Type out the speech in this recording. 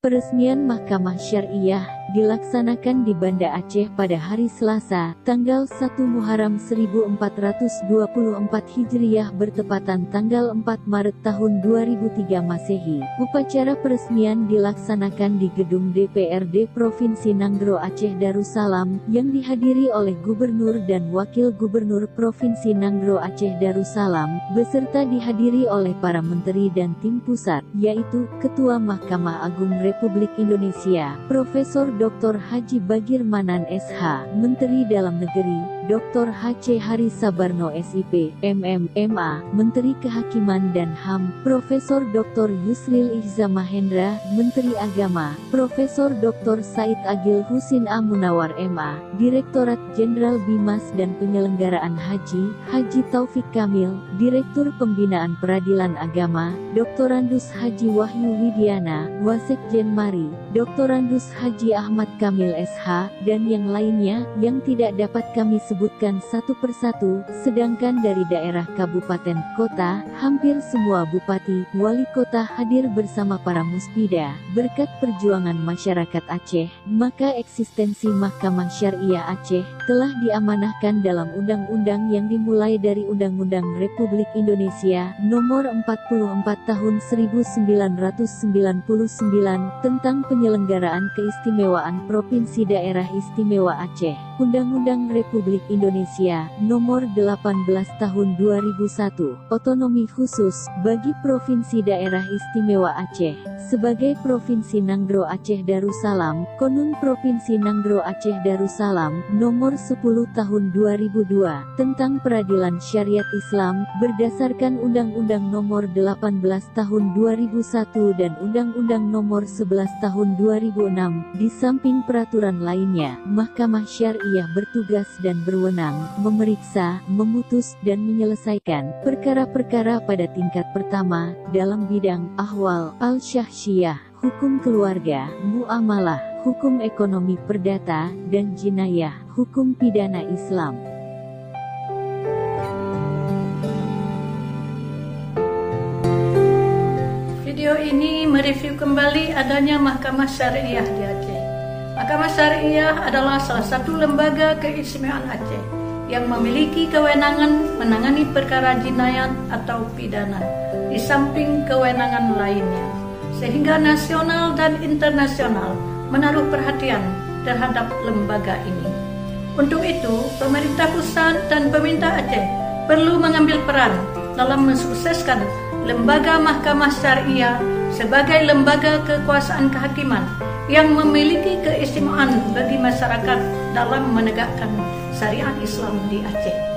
Peresmian Mahkamah Syariah dilaksanakan di Banda Aceh pada hari Selasa, tanggal 1 Muharram 1424 Hijriah bertepatan tanggal 4 Maret tahun 2003 Masehi. Upacara peresmian dilaksanakan di Gedung DPRD Provinsi Nanggro Aceh Darussalam, yang dihadiri oleh Gubernur dan Wakil Gubernur Provinsi Nanggro Aceh Darussalam, beserta dihadiri oleh para menteri dan tim pusat, yaitu Ketua Mahkamah Agung Republik Indonesia, Profesor Dr. Haji Bagir Manan SH, Menteri Dalam Negeri, Dr. H.C. Hari Sabarno SIP, MM, MA, Menteri Kehakiman dan HAM, Profesor Dr. Yusril Ihza Mahendra, Menteri Agama, Profesor Dr. Said Agil Husin A. Munawar MA, Direktorat Jenderal Bimas dan Penyelenggaraan Haji, Haji Taufik Kamil, Direktur Pembinaan Peradilan Agama, Doktorandus Haji Wahyu Widiana, Wasekjen Mari, Doktorandus Haji Ahmad Kamil SH, dan yang lainnya, yang tidak dapat kami sebutkan satu persatu. Sedangkan dari daerah kabupaten, kota, hampir semua bupati, wali kota hadir bersama para muspida. Berkat perjuangan masyarakat Aceh, maka eksistensi Mahkamah Syariah Aceh telah diamanahkan dalam undang-undang yang dimulai dari Undang-Undang Republik Indonesia Nomor 44 Tahun 1999 tentang penyelenggaraan keistimewaan Provinsi Daerah Istimewa Aceh, Undang-Undang Republik Indonesia Nomor 18 Tahun 2001, otonomi khusus bagi Provinsi Daerah Istimewa Aceh, sebagai Provinsi Nanggro Aceh Darussalam, Konun Provinsi Nanggro Aceh Darussalam, Nomor 10 Tahun 2002, tentang Peradilan Syariat Islam, berdasarkan Undang-Undang Nomor 18 Tahun 2001 dan Undang-Undang Nomor 11 Tahun 2006. Di samping peraturan lainnya, Mahkamah Syariah bertugas dan berwenang memeriksa, memutus, dan menyelesaikan perkara-perkara pada tingkat pertama dalam bidang ahwal, al-syahsiyah, hukum keluarga, muamalah, hukum ekonomi perdata, dan jinayah, hukum pidana Islam. Video ini mereview kembali adanya Mahkamah Syariah di Aceh. Mahkamah Syariah adalah salah satu lembaga keistimewaan Aceh yang memiliki kewenangan menangani perkara jinayat atau pidana, di samping kewenangan lainnya, sehingga nasional dan internasional menaruh perhatian terhadap lembaga ini. Untuk itu, pemerintah pusat dan pemerintah Aceh perlu mengambil peran dalam mensukseskan lembaga Mahkamah Syariah sebagai lembaga kekuasaan kehakiman yang memiliki keistimewaan bagi masyarakat dalam menegakkan syariat Islam di Aceh.